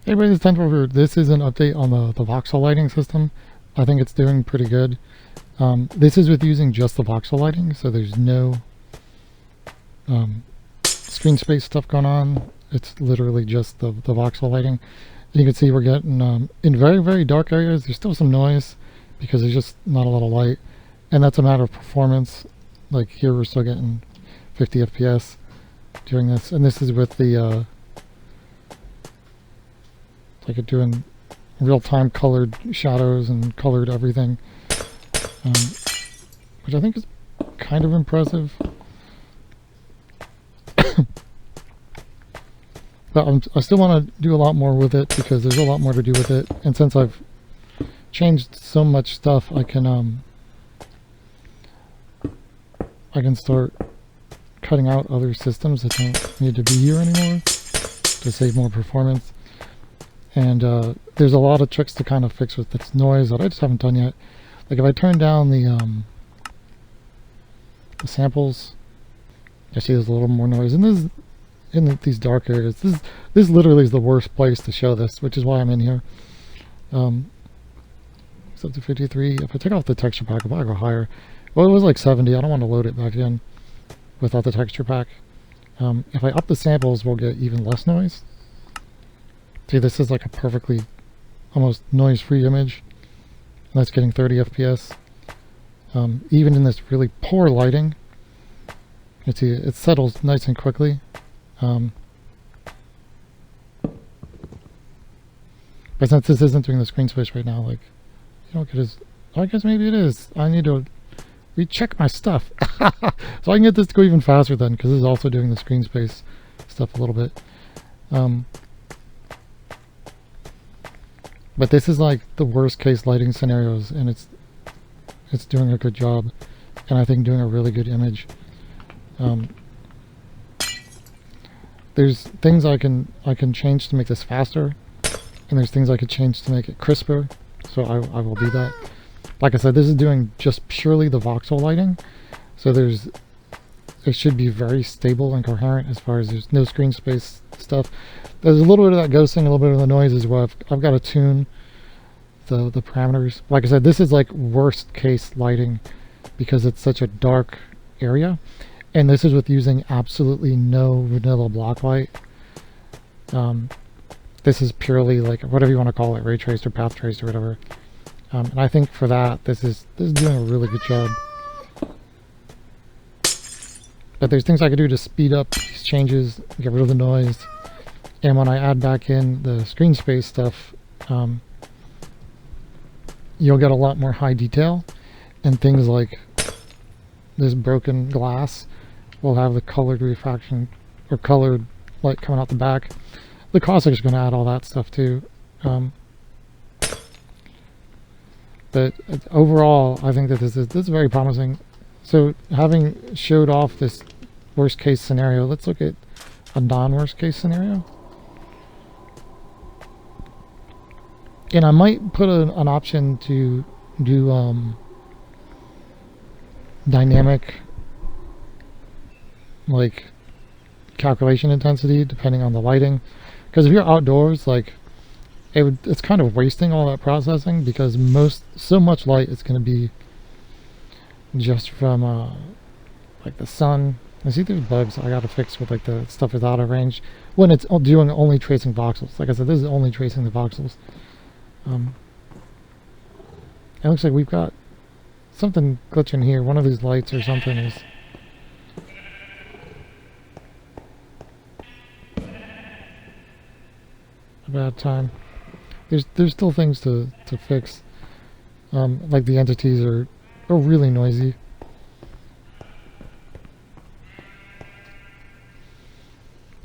Hey everybody, this is Temple. This is an update on the Voxel lighting system. I think it's doing pretty good. This is with using just the Voxel lighting, so there's no screen space stuff going on. It's literally just the Voxel lighting. And you can see we're getting, in very, very dark areas, there's still some noise because there's just not a lot of light. And that's a matter of performance. Like here we're still getting 50 FPS during this. And this is with the like it doing real-time colored shadows and colored everything, which I think is kind of impressive. But I still want to do a lot more with it because there's a lot more to do with it. And since I've changed so much stuff, I can start cutting out other systems that don't need to be here anymore to save more performance. And there's a lot of tricks to kind of fix with this noise that I just haven't done yet. Like if I turn down the samples, I see there's a little more noise. And this is, in these dark areas, this literally is the worst place to show this, which is why I'm in here. It's up to 53. If I take off the texture pack, if I go higher, well, it was like 70. I don't want to load it back in without the texture pack. If I up the samples, we'll get even less noise. See, this is like a perfectly, almost noise-free image. And that's getting 30 FPS. Even in this really poor lighting, you see it settles nice and quickly. But since this isn't doing the screen space right now, like, you don't get as, I guess maybe it is. I need to recheck my stuff. So I can get this to go even faster then, because this is also doing the screen space stuff a little bit. But this is like the worst case lighting scenarios, and it's doing a good job, and I think doing a really good image. There's things I can change to make this faster, and there's things I could change to make it crisper, so I will do that. Like I said, this is doing just purely the voxel lighting, so it should be very stable and coherent as far as there's no screen space stuff. There's a little bit of that ghosting, a little bit of the noise as well. I've got to tune the parameters. Like I said, this is like worst case lighting because it's such a dark area, and this is with using absolutely no vanilla block light. This is purely like whatever you want to call it, ray traced or path traced or whatever. And I think for that, this is doing a really good job. But there's things I could do to speed up these changes, get rid of the noise. And when I add back in the screen space stuff, you'll get a lot more high detail, and things like this broken glass will have the colored refraction or colored light coming out the back. The Cossack is going to add all that stuff too. But overall, I think that this is very promising. So having showed off this worst case scenario, let's look at a non-worst case scenario. And I might put an option to do dynamic, like, calculation intensity depending on the lighting. Because if you're outdoors, like, it's kind of wasting all that processing because so much light is going to be just from like the sun. I see there's bugs I gotta fix with like the stuff is out of range when it's doing only tracing voxels. Like I said, this is only tracing the voxels. It looks like we've got something glitching here. One of these lights or something is a bad time. There's still things to fix. Like the entities are really noisy.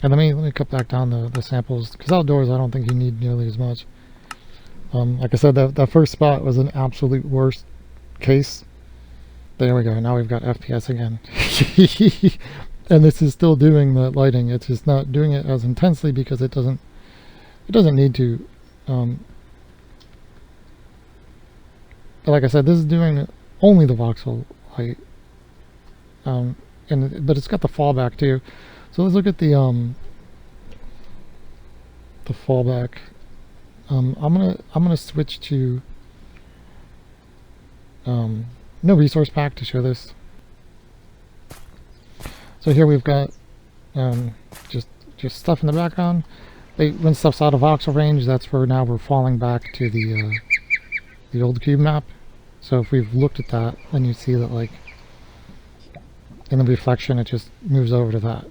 And let me cut back down the samples, because outdoors I don't think you need nearly as much. Like I said, that first spot was an absolute worst case. There we go. Now we've got FPS again. And this is still doing the lighting. It's just not doing it as intensely because it doesn't need to. But like I said, this is doing only the voxel light. But it's got the fallback too. So let's look at the fallback I'm gonna switch to no resource pack to show this. So here we've got just stuff in the background. When stuff's out of voxel range, that's where now we're falling back to the old cube map. So if we've looked at that, then you see that like in the reflection it just moves over to that.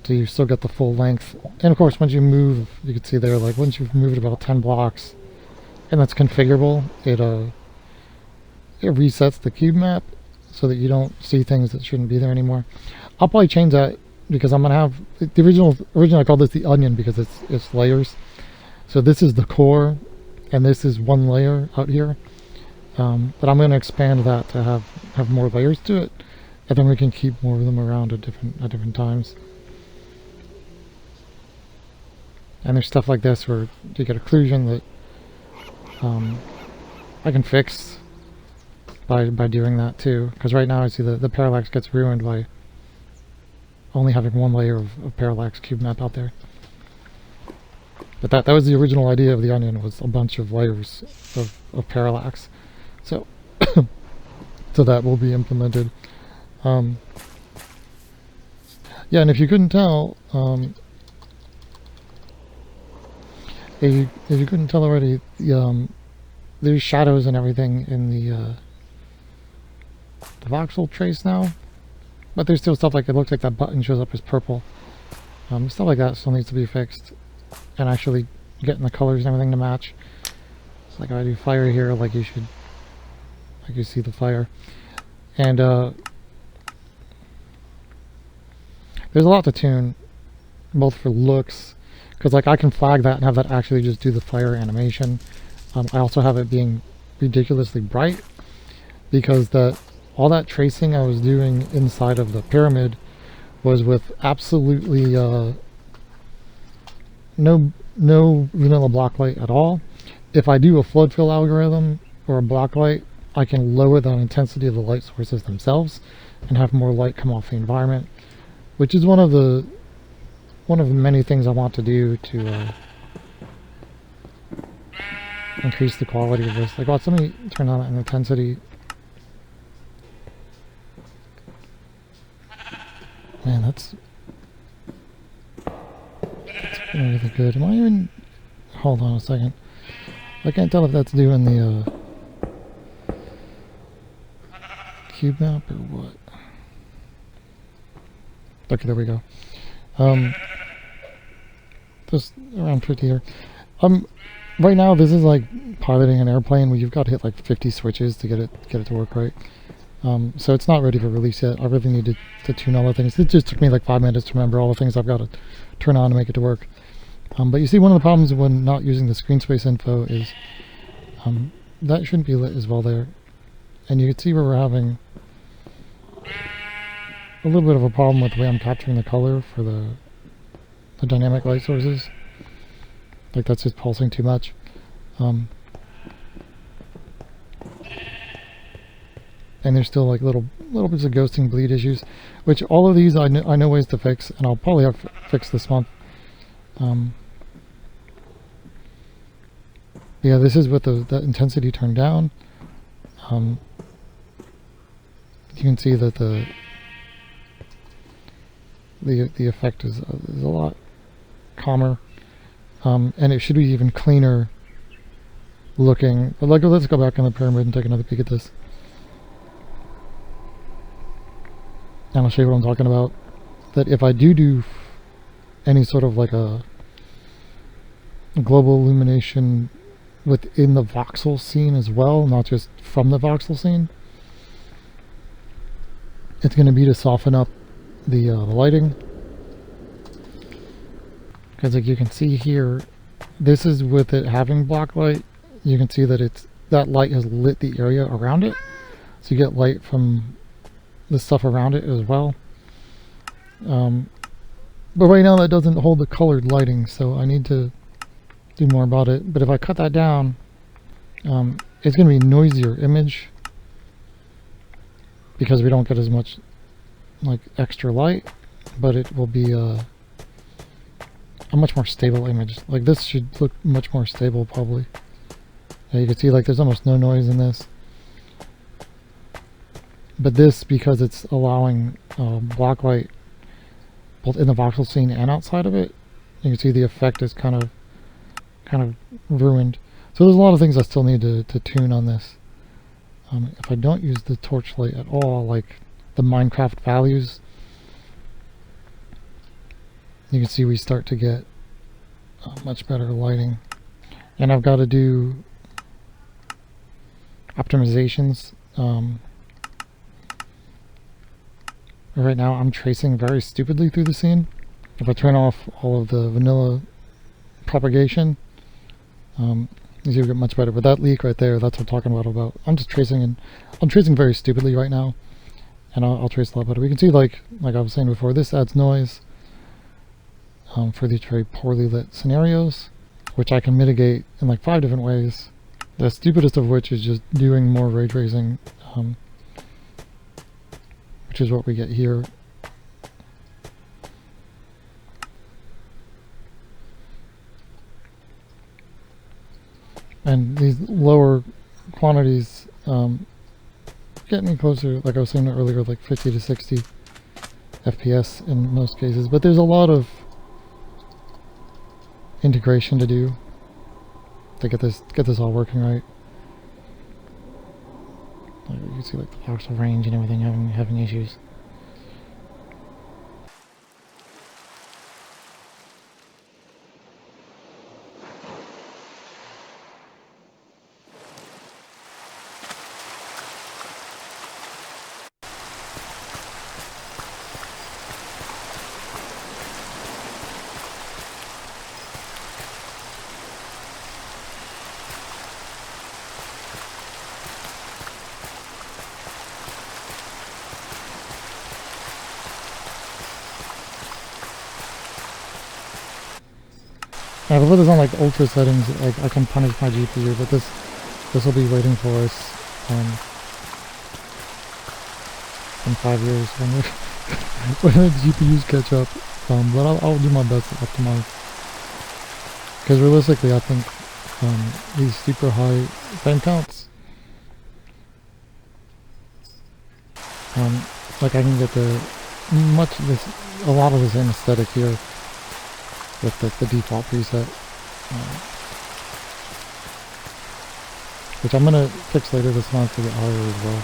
So you still get the full length. And of course once you move, you can see there, like once you've moved about 10 blocks, and that's configurable, it resets the cube map so that you don't see things that shouldn't be there anymore. I'll probably change that because I'm gonna have the originally I called this the onion because it's layers. So this is the core and this is one layer out here. But I'm going to expand that to have more layers to it, and then we can keep more of them around at different times. And there's stuff like this where you get occlusion that I can fix by doing that too. Because right now I see the parallax gets ruined by only having one layer of parallax cube map out there. But that was the original idea of the onion, was a bunch of layers of parallax. So, so that will be implemented. Yeah, and if you couldn't tell, if you couldn't tell already, there's shadows and everything in the voxel trace now. But there's still stuff like, it looks like that button shows up as purple. Stuff like that still needs to be fixed. And actually getting the colors and everything to match. So like if I do fire here, like you should, like you see the fire. And there's a lot to tune, both for looks, because like I can flag that and have that actually just do the fire animation. I also have it being ridiculously bright, because all that tracing I was doing inside of the pyramid was with absolutely no vanilla block light at all. If I do a flood fill algorithm or a block light, I can lower the intensity of the light sources themselves and have more light come off the environment, which is one of the many things I want to do to increase the quality of this. Like, watch, let me turn on an intensity. Man, that's really good. Am I even... Hold on a second. I can't tell if that's doing the cube map or what. Okay, there we go. Just around 50 here. Right now this is like piloting an airplane where you've got to hit like 50 switches to get it to work right. So it's not ready for release yet. I really need to tune all the things. It just took me like 5 minutes to remember all the things I've got to turn on to make it to work. But you see, one of the problems when not using the screen space info is that shouldn't be lit as well there. And you can see where we're having a little bit of a problem with the way I'm capturing the color for the dynamic light sources. Like, that's just pulsing too much. And there's still like little bits of ghosting bleed issues, which all of these I know ways to fix, and I'll probably have fixed this month. Yeah, this is with the intensity turned down. You can see that the effect is a lot calmer, and it should be even cleaner looking. But like, let's go back in the pyramid and take another peek at this. And I'll show you what I'm talking about. That if I do any sort of like a global illumination within the voxel scene as well, not just from the voxel scene, it's going to be to soften up the lighting. Because like you can see here, this is with it having block light. You can see that that light has lit the area around it, so you get light from the stuff around it as well. But right now that doesn't hold the colored lighting, so I need to do more about it. But if I cut that down, it's going to be a noisier image because we don't get as much like extra light, but it will be a much more stable image. Like this should look much more stable probably. Yeah, you can see like there's almost no noise in this. But this, because it's allowing black light both in the voxel scene and outside of it, you can see the effect is kind of ruined. So there's a lot of things I still need to tune on this. If I don't use the torchlight at all, like the Minecraft values, you can see we start to get much better lighting. And I've got to do optimizations. Right now I'm tracing very stupidly through the scene. If I turn off all of the vanilla propagation, you get much better. But that leak right there, that's what I'm talking about. I'm just tracing, and I'm tracing very stupidly right now, and I'll trace a lot better. We can see, like I was saying before, this adds noise for these very poorly lit scenarios, which I can mitigate in like 5 different ways. The stupidest of which is just doing more ray tracing, which is what we get here. And these lower quantities get me closer, like I was saying earlier, like 50 to 60 FPS in most cases. But there's a lot of integration to do to get this all working right. Like you can see like the voxel range and everything having issues. Now, if I put this on like ultra settings, I can punish my GPU, but this will be waiting for us in 5 years when the GPUs catch up. But I'll do my best to optimize, because realistically, I think these super high frame counts, like I can get a lot of the same aesthetic here with the default preset, which I'm gonna fix later this month to get higher as well.